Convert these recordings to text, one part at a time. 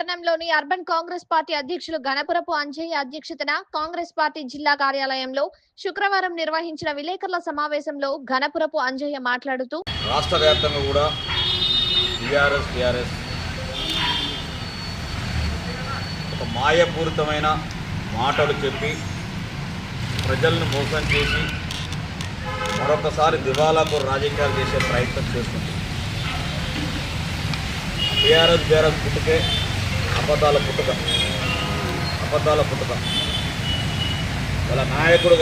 పట్టణంలోని urban Congress party అధ్యక్షులు గణపురపు అంజయ్య అధ్యక్షతన కాంగ్రెస్ పార్టీ జిల్లా కార్యాలయంలో శుక్రవారం నిర్వహించిన విలేకరుల సమావేశంలో గణపురపు అంజయ్య మాట్లాడుతూ రాష్ట్ర వ్యాప్తంగా కూడా టీఆర్ఎస్ ఒక మాయపూరితమైన మాటలు చెప్పి ప్రజలను మోసం చేసి మరొకసారి దివాలాకు రాజకీయాలు చేసే ప్రయత్నం చేస్తుంది. టీఆర్ఎస్ పుట్టుకే అబద్ధాల పుట్టుక. వాళ్ళ నాయకులు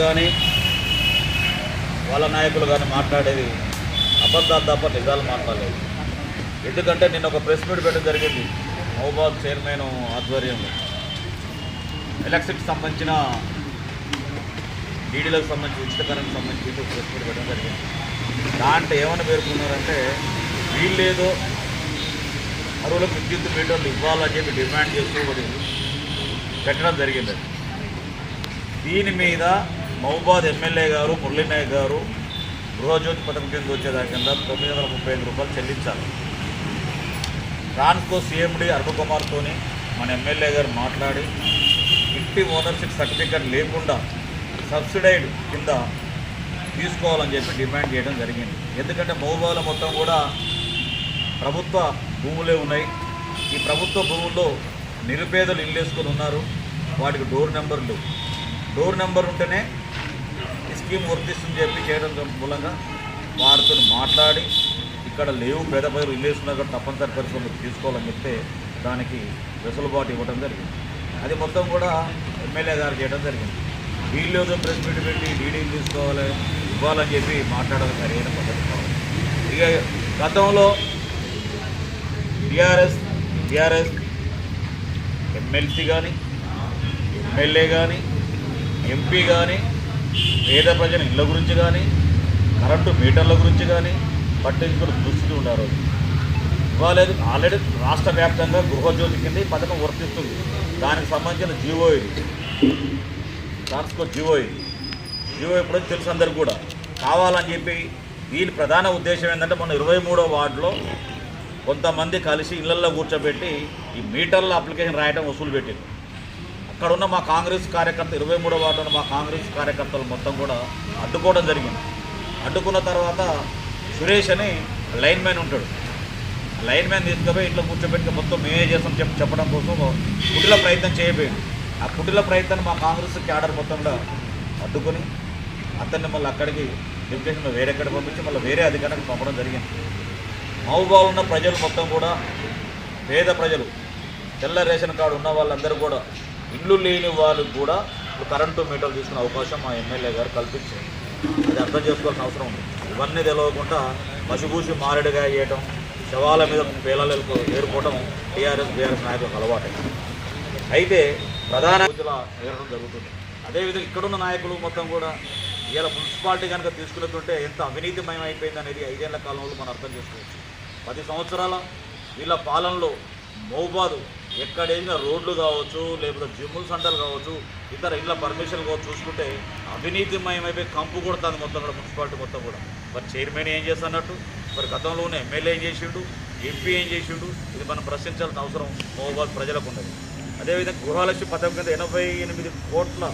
కానీ మాట్లాడేది అబద్ధాలు తప్ప నిజాలు మాట్లాడలేదు. ఎందుకంటే నిన్న ఒక ప్రెస్ మీట్ పెట్టడం జరిగింది మహబూబాద్ చైర్మన్ ఆధ్వర్యంలో. ఎలక్షన్కి సంబంధించిన డీడీలకు సంబంధించి ఉచిత కరెంట్ సంబంధించి ప్రెస్ మీట్ పెట్టడం జరిగింది. దాంట్లో ఏమని పేర్కొన్నారంటే వీళ్ళేదో అరువులకు విద్యుత్ మీటర్లు ఇవ్వాలని చెప్పి డిమాండ్ చేస్తూ పెట్టడం జరిగింది. దీని మీద మహబూబాద్ ఎమ్మెల్యే గారు మురళీ నాయక్ గారు గృహజ్యోతి పథకం కింద వచ్చేదాని కింద 935 రూపాయలు చెల్లించాలి. ట్రాన్స్కో సిఎండి అరుణ్ కుమార్తో మన ఎమ్మెల్యే గారు మాట్లాడి ఇంటి ఓనర్షిప్ సర్టిఫికేట్ లేకుండా సబ్సిడైడ్ కింద తీసుకోవాలని చెప్పి డిమాండ్ చేయడం జరిగింది. ఎందుకంటే మహబూబాద్లో మొత్తం కూడా ప్రభుత్వ భూములే ఉన్నాయి. ఈ ప్రభుత్వ భూముల్లో నిరుపేదలు ఇల్లు వేసుకొని ఉన్నారు. వాటికి డోర్ నెంబర్ ఉంటేనే ఈ స్కీమ్ వర్తిస్తుందని చెప్పి చేయడం మూలంగా వారితో మాట్లాడి ఇక్కడ లేవు పేద ప్రజలు ఇల్లు వేసుకున్నారు కూడా తప్పనిసరి పరిస్థితులు తీసుకోవాలని చెప్తే దానికి వెసులుబాటు ఇవ్వడం జరిగింది. అది మొత్తం కూడా ఎమ్మెల్యే గారు చేయడం జరిగింది. వీళ్ళు ఏదో ప్రెస్ మీట్ పెట్టి డీడీలు తీసుకోవాలి ఇవ్వాలని చెప్పి మాట్లాడడం సరైన పద్ధతి కావాలి. ఇక గతంలో టీఆర్ఎస్ ఎమ్మెల్సీ కానీ ఎమ్మెల్యే కానీ ఎంపీ కానీ పేద ప్రజల ఇళ్ళ గురించి కానీ కరెంటు మీటర్ల గురించి కానీ పట్టించుకుని దృష్టి ఉన్నారు. ఇవాళ ఆల్రెడీ రాష్ట్ర వ్యాప్తంగా గృహజ్యోతి కింద ఈ పథకం వర్తిస్తుంది. దానికి సంబంధించిన జీవో ట్రాన్స్కో జీవో ఎప్పుడో తెలుసు అందరికి కూడా. కావాలని చెప్పి దీని ప్రధాన ఉద్దేశం ఏంటంటే మొన్న 23వ వార్డులో కొంతమంది కలిసి ఇళ్లల్లో కూర్చోబెట్టి ఈ మీటర్ల అప్లికేషన్ రాయడం వసూలు పెట్టింది. అక్కడున్న మా కాంగ్రెస్ కార్యకర్త 23వ వార్డులో మా కాంగ్రెస్ కార్యకర్తలు మొత్తం కూడా అడ్డుకోవడం జరిగింది. అడ్డుకున్న తర్వాత సురేష్ అని లైన్ మ్యాన్ ఉంటాడు. లైన్ మ్యాన్ తీసుకుపోయి ఇంట్లో కూర్చోబెట్టి మొత్తం మేమే చేస్తాం చెప్పడం కోసం కుటిల ప్రయత్నం చేయబోయింది. ఆ కుటిల ప్రయత్నాన్ని మా కాంగ్రెస్ క్యాడర్ మొత్తం కూడా అడ్డుకొని అతన్ని మళ్ళీ అక్కడికి డిప్యూటేషన్ వేరేక్కడ పంపించి మళ్ళీ వేరే అధికారానికి పంపడం జరిగింది. మహబూబాలో ఉన్న ప్రజలు మొత్తం కూడా పేద ప్రజలు తెల్ల రేషన్ కార్డు ఉన్న వాళ్ళందరూ కూడా ఇల్లు లేని వాళ్ళకు కూడా ఇప్పుడు కరెంటు మీటర్లు తీసుకునే అవకాశం మా ఎమ్మెల్యే గారు కల్పించారు. అది అర్థం చేసుకోవాల్సిన అవసరం ఉంది. ఇవన్నీ తెలియకుండా మసిబూసి మారేడుగా చేయటం, శవాల మీద పేలాలు ఏరుకోవడం బీఆర్ఎస్ నాయకులకు అలవాటు. అయితే ప్రధాన ఎగరడం జరుగుతుంది. అదేవిధంగా ఇక్కడున్న నాయకులు మొత్తం కూడా ఇలా మున్సిపాలిటీ కనుక తీసుకున్నట్టుంటే ఎంత అవినీతిమయం అయిపోయింది అనేది 5 ఏళ్ల కాలంలో మనం అర్థం చేసుకోవచ్చు. 10 సంవత్సరాల వీళ్ళ పాలనలో మహబూబాద్ ఎక్కడేసిన రోడ్లు కావచ్చు, లేకపోతే జిమ్ముల సెంటర్లు కావచ్చు, ఇతర ఇళ్ళ పర్మిషన్లు కావచ్చు చూసుకుంటే అవినీతిమయం అయిపోయి కంపు కొడుతుంది మొత్తం కూడా మున్సిపాలిటీ మొత్తం కూడా. మరి చైర్మన్ ఏం చేస్తున్నట్టు, మరి గతంలో ఉన్న ఎమ్మెల్యే ఏం చేసిండు, ఎంపీ ఏం చేసిండు, ఇది మనం ప్రశ్నించాల్సిన అవసరం మహబూబాద్ ప్రజలకు ఉన్నది. అదేవిధంగా గృహలక్ష్మి పథకం కింద 88 కోట్ల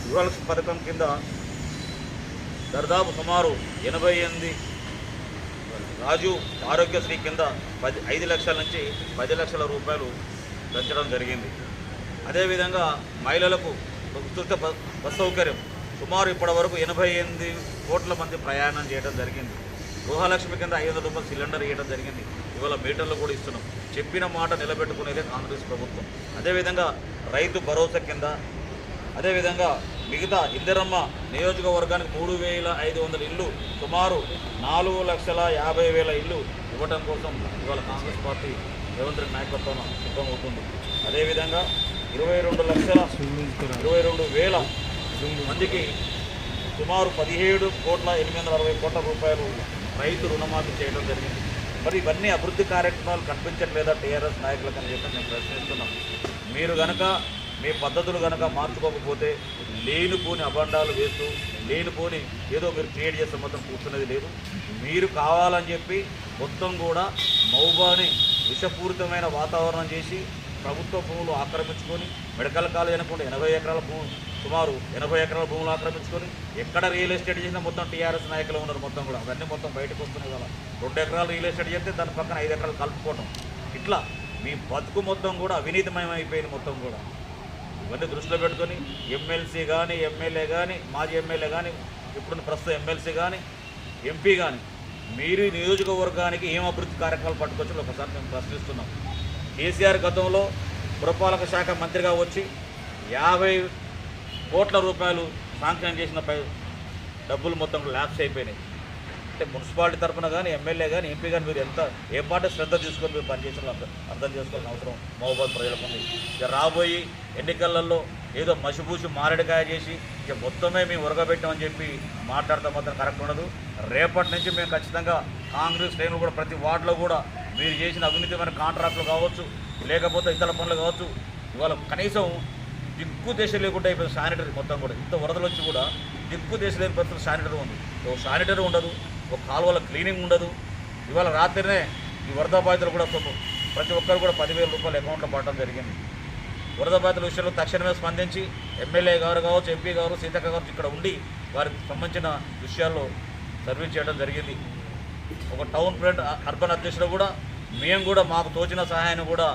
గృహలక్ష్మి పథకం కింద దాదాపు సుమారు 88 రాజీవ్ ఆరోగ్యశ్రీ కింద 5 లక్షల నుంచి 10 లక్షల రూపాయలు పెంచడం జరిగింది. అదేవిధంగా మహిళలకు ఉచిత బస్ సౌకర్యం సుమారు ఇప్పటి వరకు 88 కోట్ల మంది ప్రయాణం చేయడం జరిగింది. గృహలక్ష్మి కింద 500 రూపాయలు సిలిండర్ ఇవ్వడం జరిగింది. ఇవాళ మీటర్లు కూడా ఇస్తున్నాం. చెప్పిన మాట నిలబెట్టుకునేదే కాంగ్రెస్ ప్రభుత్వం. అదేవిధంగా రైతు భరోసా కింద, అదేవిధంగా మిగతా ఇందిరమ్మ నియోజకవర్గానికి 3500 ఇళ్ళు, సుమారు 4,50,000 ఇళ్ళు ఇవ్వడం కోసం ఇవాళ కాంగ్రెస్ పార్టీ రేవంత్ రెడ్డి నాయకత్వం సిద్ధమవుతుంది. అదేవిధంగా 22,22,000 మందికి సుమారు 17,860 కోట్ల రూపాయలు రైతు రుణమాఫీ చేయడం జరిగింది. మరి ఇవన్నీ అభివృద్ధి కార్యక్రమాలు కనిపించట్లేదా టీఆర్ఎస్ నాయకులకు అని చెప్పి మేము ప్రశ్నిస్తున్నాం. మీరు కనుక మీ పద్ధతులు కనుక మార్చుకోకపోతే లేనిపోని అబండాలు వేస్తూ లేనిపోని ఏదో మీరు క్రియేట్ చేస్తే మొత్తం కూర్చునేది లేదు. మీరు కావాలని చెప్పి మొత్తం కూడా మహబూబాని విషపూరితమైన వాతావరణం చేసి ప్రభుత్వ భూములు ఆక్రమించుకొని మెడికల్ కాలేజ్ అనుకుంటే 80 ఎకరాల భూమి, సుమారు 80 ఎకరాల భూములు ఆక్రమించుకొని ఎక్కడ రియల్ ఎస్టేట్ చేసినా మొత్తం టీఆర్ఎస్ నాయకులు ఉన్నారు. మొత్తం కూడా అవన్నీ మొత్తం బయటకు వస్తున్నాయి కదా. 2 ఎకరాలు రియల్ ఎస్టేట్ చేస్తే దాని పక్కన 5 ఎకరాలు కలుపుకోవడం, ఇట్లా మీ బతుకు మొత్తం కూడా అవినీతిమయం అయిపోయింది మొత్తం కూడా. ఇవన్నీ దృష్టిలో పెట్టుకొని ఎమ్మెల్సీ కానీ, ఎమ్మెల్యే కానీ, మాజీ ఎమ్మెల్యే కానీ, ఇప్పుడున్న ప్రస్తుత ఎమ్మెల్సీ కానీ, ఎంపీ కానీ, మీరు నియోజకవర్గానికి ఏం అభివృద్ధి కార్యక్రమాలు పట్టుకొచ్చి ఒకసారి మేము ప్రశ్నిస్తున్నాం. కేసీఆర్ గతంలో పురపాలక శాఖ మంత్రిగా వచ్చి 50 కోట్ల రూపాయలు శాంక్షన్ చేసిన డబ్బులు మొత్తం ల్యాప్స్ అయిపోయినాయి. అంటే మున్సిపాలిటీ తరఫున కానీ, ఎమ్మెల్యే కానీ, ఎంపీ కానీ మీరు ఏ పార్టీ శ్రద్ధ తీసుకొని మీరు పనిచేసిన అర్థం చేసుకోవాల్సిన అవసరం మహబూబాద్ ప్రజలకు ఉంది. ఇక రాబోయి ఎన్నికలలో ఏదో మసిపూసి మారేడుకాయ చేసి ఇక మొత్తమే మేము ఉరగబెట్టామని చెప్పి మాట్లాడితే మాత్రం కరెక్ట్ ఉండదు. రేపటి నుంచి మేము ఖచ్చితంగా కాంగ్రెస్ శ్రేణులు కూడా ప్రతి వార్డులో కూడా మీరు చేసిన అవినీతిమైన కాంట్రాక్టులు కావచ్చు, లేకపోతే ఇతర పనులు కావచ్చు, ఇవాళ కనీసం దిక్కు దేశ లేకుండా అయిపోయింది శానిటరీ మొత్తం కూడా. ఇంత వరదలు వచ్చి కూడా దిక్కు దేశ లేని పరిస్థితులు శానిటరీ ఉంది. ఒక శానిటరీ ఉండదు, ఒక కాలువల క్లీనింగ్ ఉండదు. ఇవాళ రాత్రినే ఈ వరద బాధితులు కూడా ప్రతి ఒక్కరు కూడా 10,000 రూపాయలు అకౌంట్లో పడడం జరిగింది. వరద బాధితుల విషయంలో తక్షణమే స్పందించి ఎమ్మెల్యే గారు కావచ్చు, ఎంపీ గారు, సీతక్క గారు ఇక్కడ ఉండి వారికి సంబంధించిన విషయాల్లో సర్వీస్ చేయడం జరిగింది. ఒక టౌన్ ఫ్రంట్ అర్బన్ అధ్యక్షుడు కూడా మేము కూడా మాకు తోచిన సహాయాన్ని కూడా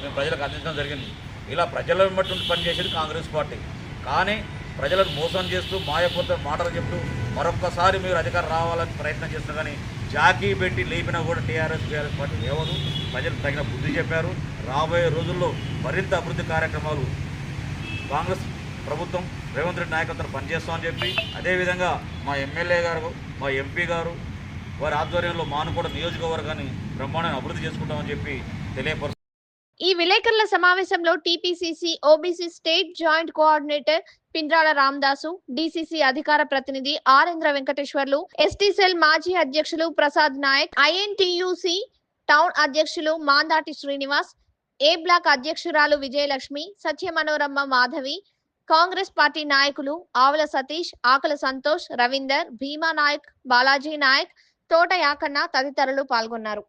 మేము ప్రజలకు అందించడం జరిగింది. ఇలా ప్రజల బట్టి పనిచేసేది కాంగ్రెస్ పార్టీ. కానీ ప్రజలను మోసం చేస్తూ మాయపోతే మాటలు చెప్తూ మరొక్కసారి మీరు అధికారం రావాలని ప్రయత్నం చేస్తున్నారు. కానీ జాకీ పెట్టి లేపినా కూడా టీఆర్ఎస్ పార్టీ లేవదు. ప్రజలు తగిన బుద్ధి చెప్పారు. రాబోయే రోజుల్లో మరింత అభివృద్ధి కార్యక్రమాలు కాంగ్రెస్ ప్రభుత్వం రేవంత్ రెడ్డి నాయకత్వం పనిచేస్తామని చెప్పి, అదేవిధంగా మా ఎమ్మెల్యే గారు, మా ఎంపీ గారు వారి ఆధ్వర్యంలో మానుకోట నియోజకవర్గాన్ని బ్రహ్మాండంగా అభివృద్ధి చేసుకుంటామని చెప్పి తెలియపరుస్తారు. ఈ విలేకరుల సమావేశంలో TPCC OBC state joint coordinator Pindrala Ramadasu, DCC అధికార ప్రతినిధి ఆరేంద్ర వెంకటేశ్వర్లు, ఎస్టీ సెల్ మాజీ అధ్యక్షులు ప్రసాద్ నాయక్, ఐఎన్టీయూసీ టౌన్ అధ్యక్షులు మాందాటి శ్రీనివాస్, ఏ బ్లాక్ అధ్యక్షురాలు విజయలక్ష్మి, సత్య మనోరమ్మ మాధవి, కాంగ్రెస్ పార్టీ నాయకులు ఆవుల సతీష్, ఆకుల సంతోష్, రవీందర్, భీమా నాయక్, బాలాజీ నాయక్, తోట యాకన్న తదితరులు పాల్గొన్నారు.